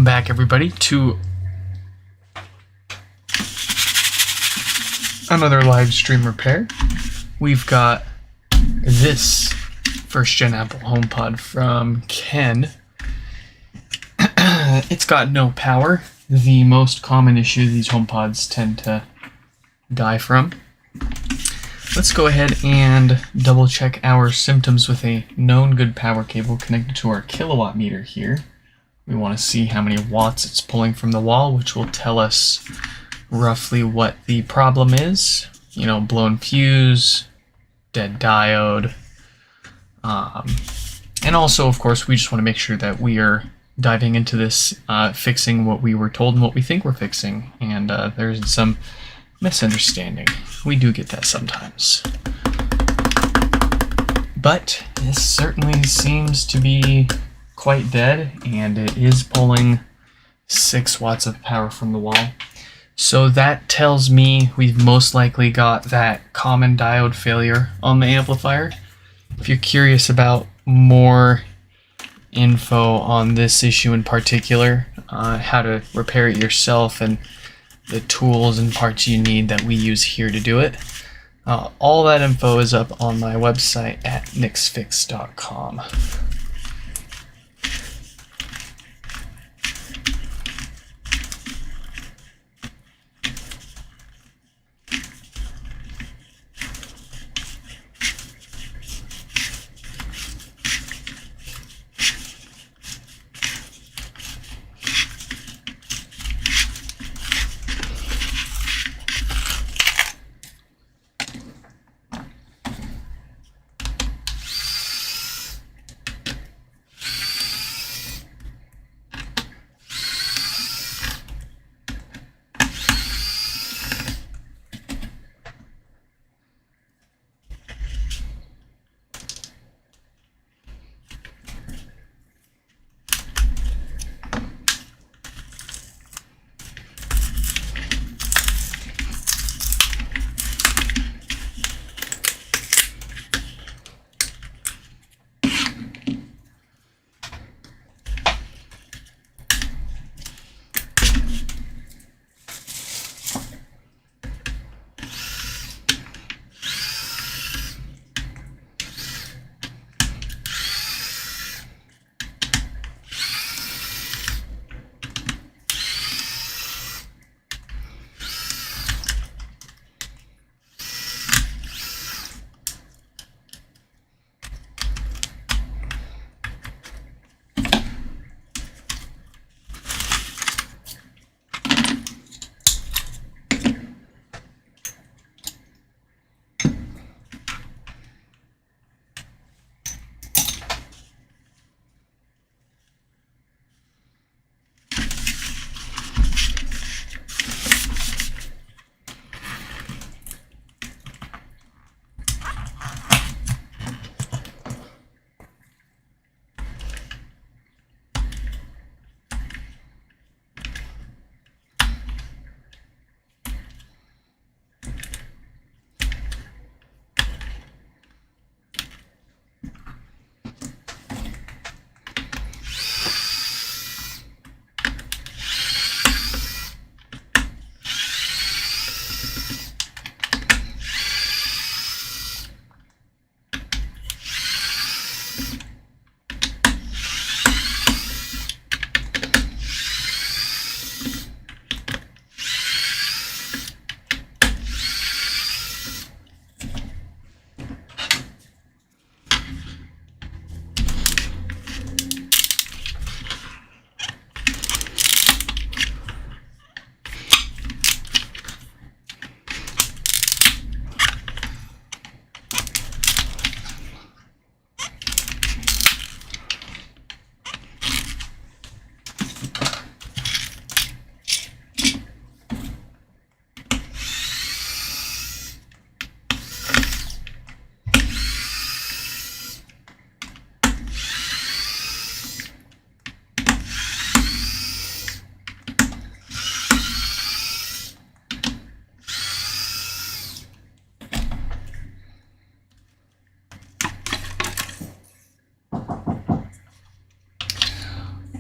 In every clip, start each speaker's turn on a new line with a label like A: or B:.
A: Welcome back, everybody, to another live stream repair. We've got this first-gen Apple HomePod from Ken. It's got no power, the most common issue these HomePods tend to die from. Let's go ahead and double check our symptoms with a known good power cable connected to our kilowatt meter here. We want to see how many watts it's pulling from the wall, which will tell us roughly what the problem is. You know, blown fuse, dead diode. And also, of course, we just want to make sure that we are diving into this, fixing what we were told and what we think we're fixing. And there's some misunderstanding. We do get that sometimes. But this certainly seems to be quite dead, and it is pulling 6 watts of power from the wall. So that tells me we've most likely got that common diode failure on the amplifier. If you're curious about more info on this issue in particular, how to repair it yourself and the tools and parts you need that we use here to do it, all that info is up on my website at nixfix.com.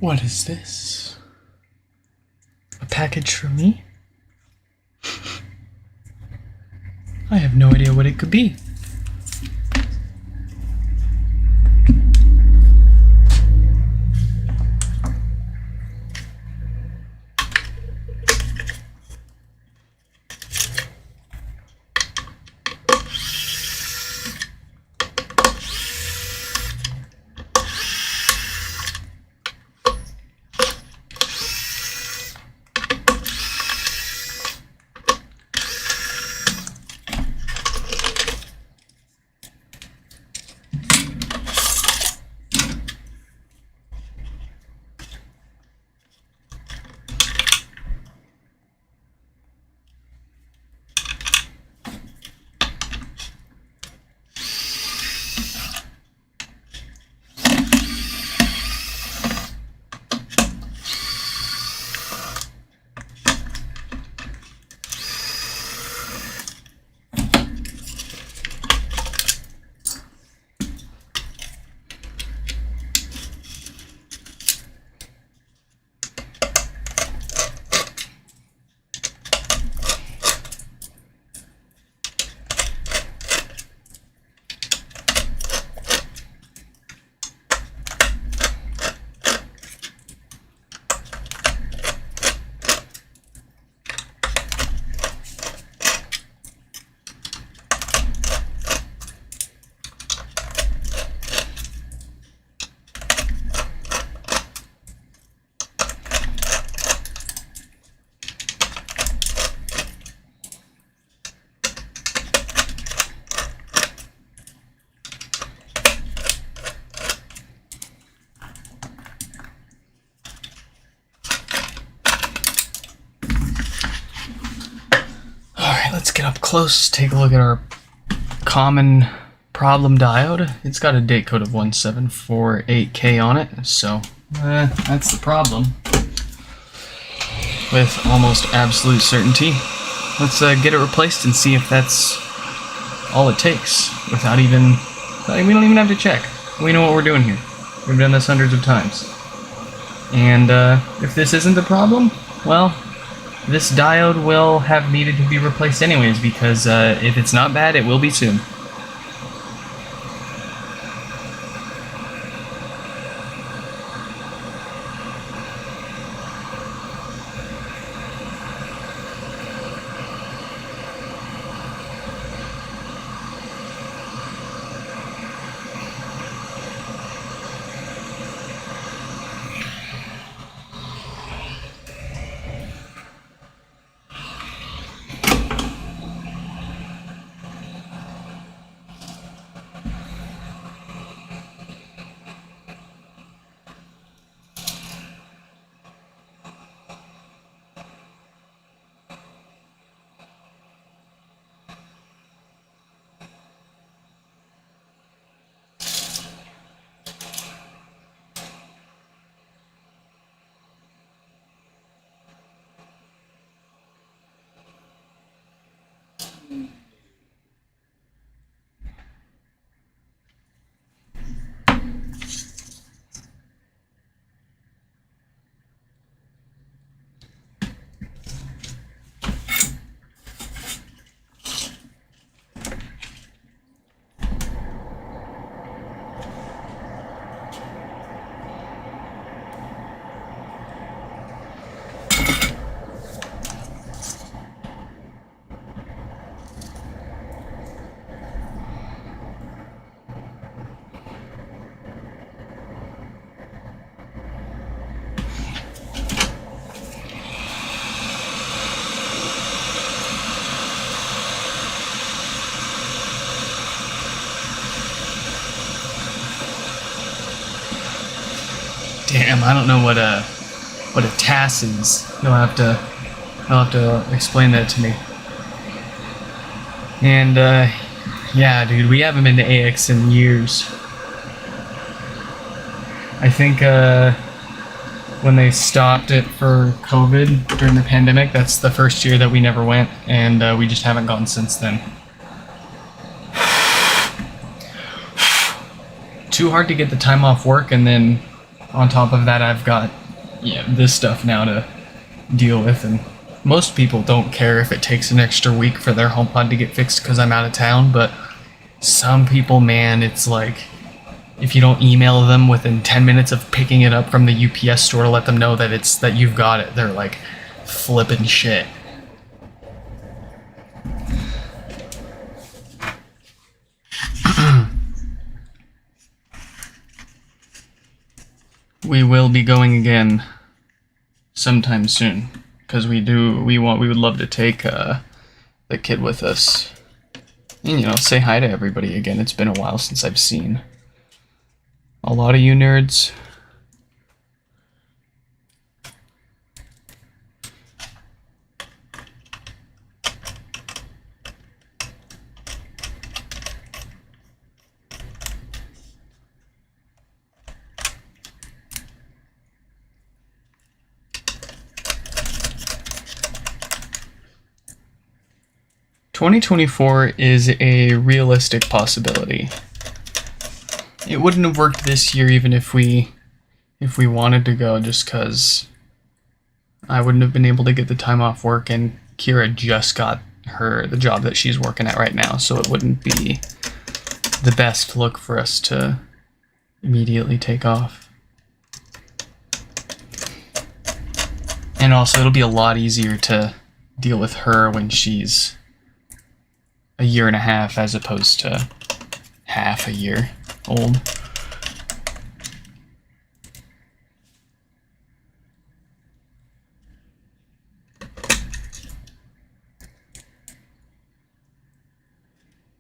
A: What is this? package for me? I have no idea what it could be. Let's get up close, take a look at our common problem diode. It's got a date code of 1748K on it, so that's the problem. With almost absolute certainty. Let's get it replaced and see if that's all it takes. We don't even have to check. We know what we're doing here. We've done this hundreds of times. And if this isn't the problem, well, this diode will have needed to be replaced anyways, because if it's not bad, it will be soon. Damn, I don't know what a TAS is. You'll have to explain that to me. And yeah, dude, we haven't been to AX in years. I think when they stopped it for COVID during the pandemic, that's the first year that we never went, and we just haven't gone since then. Too hard to get the time off work, and then on top of that, I've got this stuff now to deal with, and most people don't care if it takes an extra week for their HomePod to get fixed because I'm out of town, but some people, man, it's like, if you don't email them within 10 minutes of picking it up from the UPS store to let them know that you've got it, they're like flipping shit. We will be going again sometime soon, because we would love to take the kid with us, and say hi to everybody again. It's been a while since I've seen a lot of you nerds. "2024 is a realistic possibility. It wouldn't have worked this year even if we wanted to go, just because I wouldn't have been able to get the time off work, and Kira just got the job that she's working at right now, so it wouldn't be the best look for us to immediately take off. And also, it'll be a lot easier to deal with her when she's a year and a half as opposed to half a year old.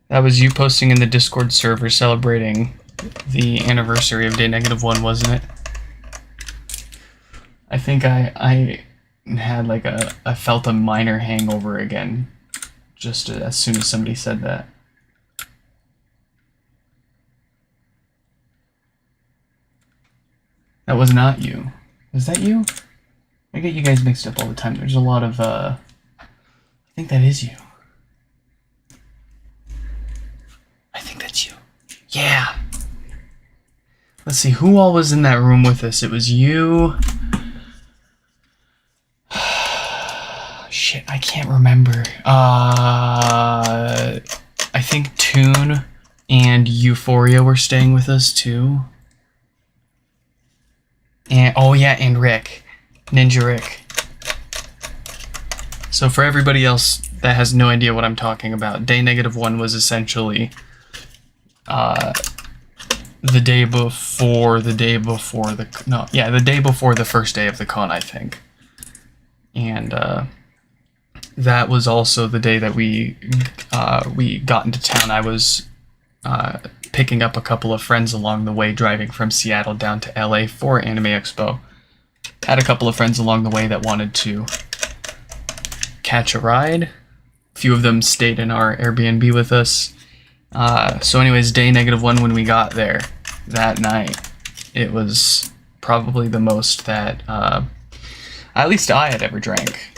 A: That was you posting in the Discord server celebrating the anniversary of day -1, wasn't it? I think I had like I felt a minor hangover again just as soon as somebody said that. That was not you. Was that you? I get you guys mixed up all the time. There's a lot of, I think that is you. I think that's you. Yeah. Let's see, who all was in that room with us? It was you. Shit, I can't remember. I think Toon and Euphoria were staying with us too. And oh yeah, and Rick. Ninja Rick. So for everybody else that has no idea what I'm talking about, day -1 was essentially the day before the first day of the con, I think. And that was also the day that we got into town. I was picking up a couple of friends along the way, driving from Seattle down to LA for Anime Expo. Had a couple of friends along the way that wanted to catch a ride. A few of them stayed in our Airbnb with us. So anyways, day -1, when we got there that night, it was probably the most that at least I had ever drank.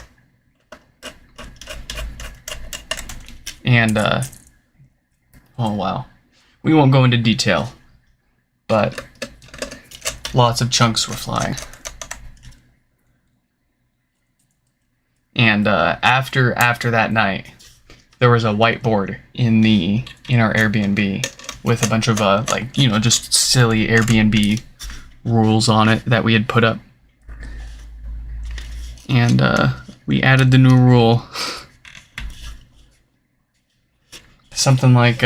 A: And oh wow, we won't go into detail, but lots of chunks were flying. And after that night, there was a whiteboard in our Airbnb with a bunch of just silly Airbnb rules on it that we had put up. And we added the new rule. Something like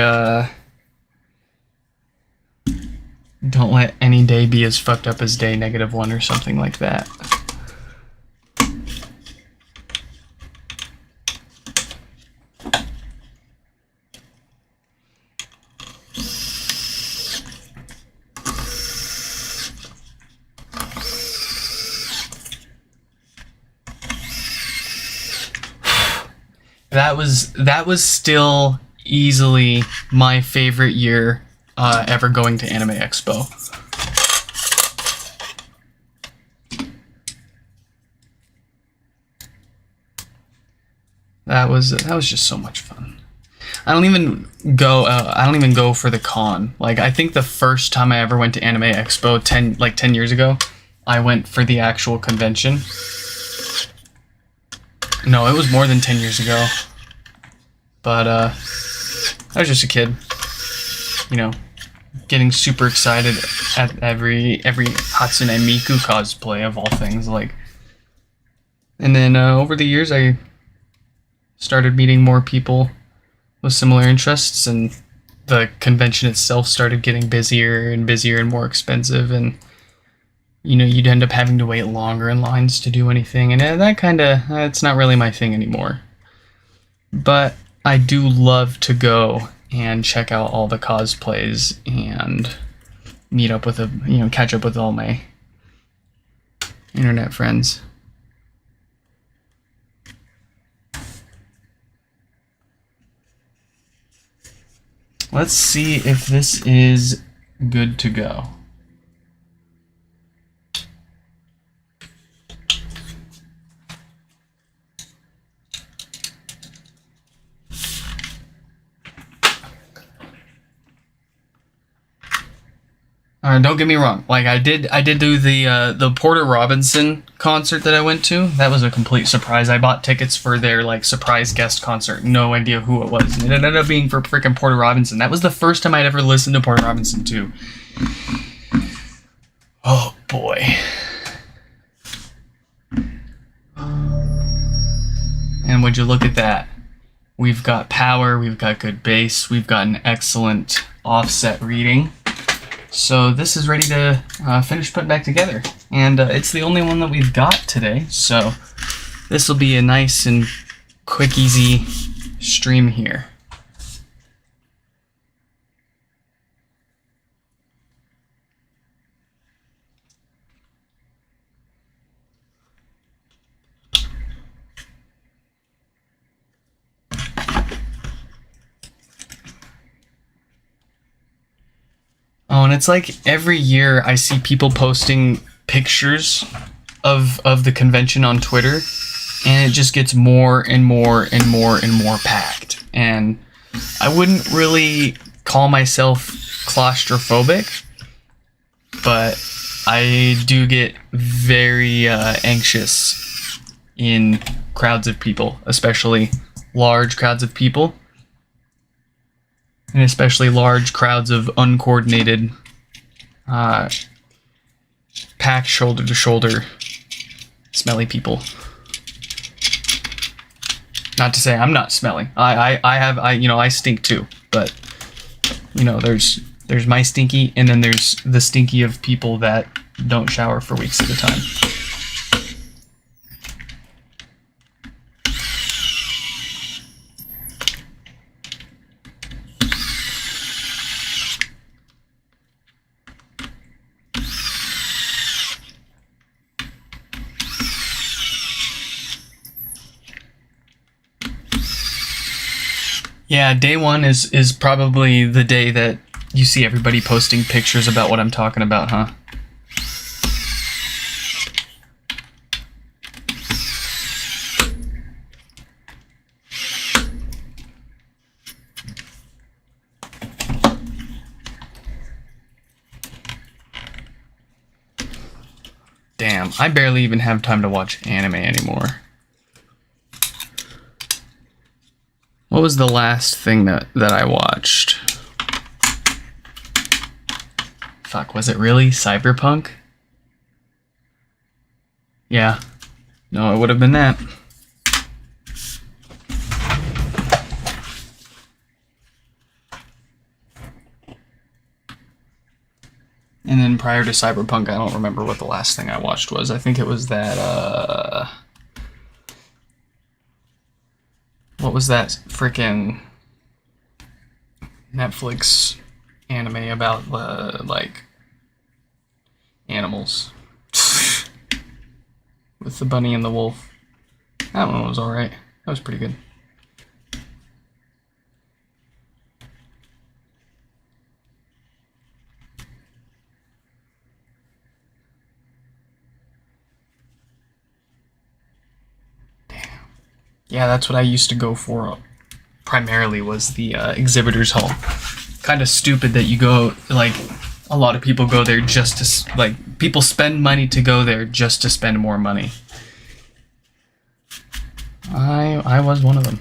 A: don't let any day be as fucked up as day -1 or something like that. That was still easily my favorite year ever going to Anime Expo. That was just so much fun. I don't even go for the con. Like, I think the first time I ever went to Anime Expo 10 years ago, I went for the actual convention. No, it was more than 10 years ago. But I was just a kid, you know, getting super excited at every Hatsune Miku cosplay of all things. Like, and then over the years, I started meeting more people with similar interests, and the convention itself started getting busier and busier and more expensive, and you'd end up having to wait longer in lines to do anything, and that kind of it's not really my thing anymore. But I do love to go and check out all the cosplays and meet up with catch up with all my internet friends. Let's see if this is good to go. Don't get me wrong. Like I did do the Porter Robinson concert that I went to. That was a complete surprise. I bought tickets for their like surprise guest concert. No idea who it was. And it ended up being for freaking Porter Robinson. That was the first time I'd ever listened to Porter Robinson too. Oh boy. And would you look at that? We've got power. We've got good bass. We've got an excellent offset reading. So this is ready to finish putting back together, and it's the only one that we've got today, so this will be a nice and quick, easy stream here. Oh, and it's like every year I see people posting pictures of the convention on Twitter, and it just gets more and more and more and more packed. And I wouldn't really call myself claustrophobic, but I do get very anxious in crowds of people, especially large crowds of people. And especially large crowds of uncoordinated, packed shoulder to shoulder, smelly people. Not to say I'm not smelly. I stink too. But there's my stinky, and then there's the stinky of people that don't shower for weeks at a time. Yeah, day one is probably the day that you see everybody posting pictures about what I'm talking about, huh? Damn, I barely even have time to watch anime anymore. What was the last thing that I watched? Fuck, was it really Cyberpunk? Yeah. No, it would have been that. And then prior to Cyberpunk, I don't remember what the last thing I watched was. I think it was that, what was that frickin' Netflix anime about, like, animals? With the bunny and the wolf. I don't know, it was alright. That was pretty good. Yeah, that's what I used to go for primarily, was the exhibitors hall. Kind of stupid that you go, like, a lot of people go there just to, like, people spend money to go there just to spend more money. I was one of them.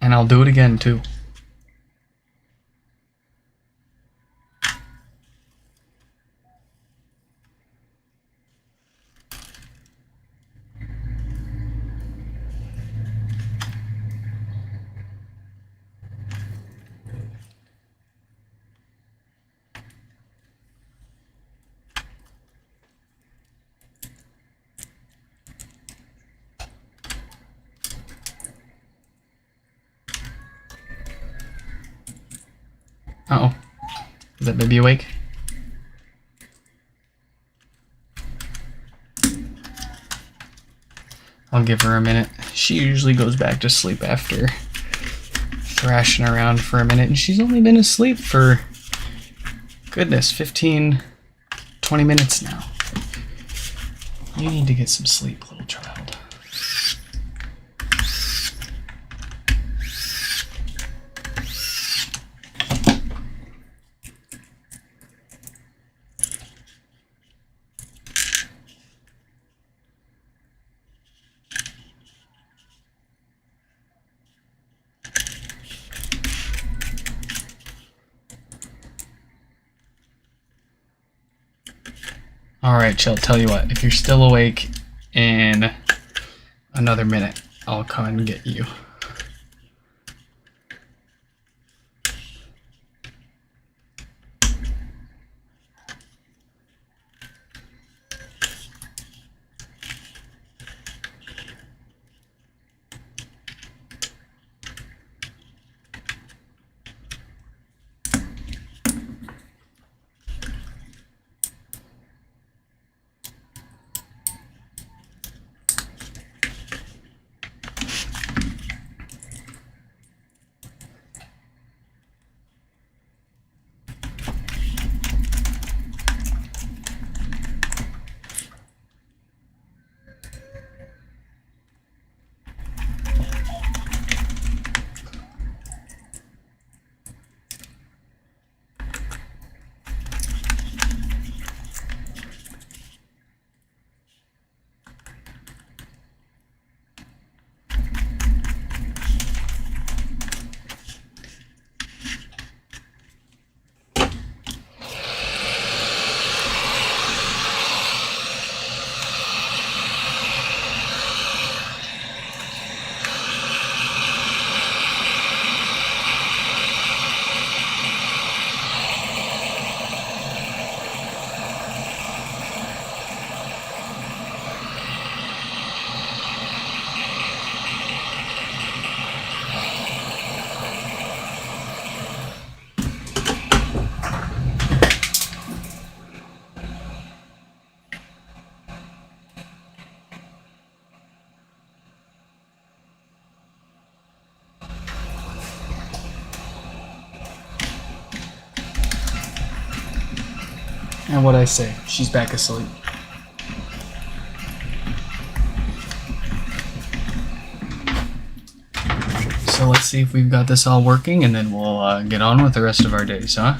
A: And I'll do it again too. Uh-oh. Is that baby awake? I'll give her a minute. She usually goes back to sleep after thrashing around for a minute, and she's only been asleep for, goodness, 15, 20 minutes now. You need to get some sleep, little child. Alright, Chill, tell you what, if you're still awake in another minute, I'll come and get you. And what'd I say? She's back asleep. So let's see if we've got this all working, and then we'll get on with the rest of our days, huh?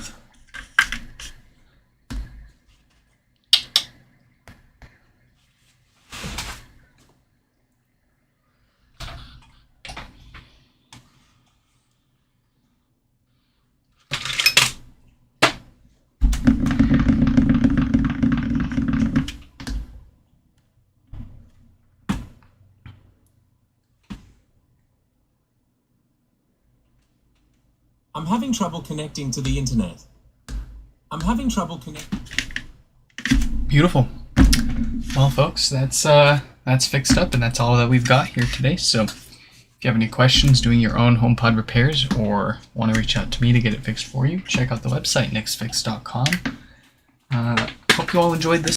B: I'm having trouble connecting to the internet. I'm having trouble connecting.
A: Beautiful. Well, folks, that's fixed up, and that's all that we've got here today. So if you have any questions doing your own HomePod repairs or want to reach out to me to get it fixed for you, check out the website nixfix.com. Hope you all enjoyed this.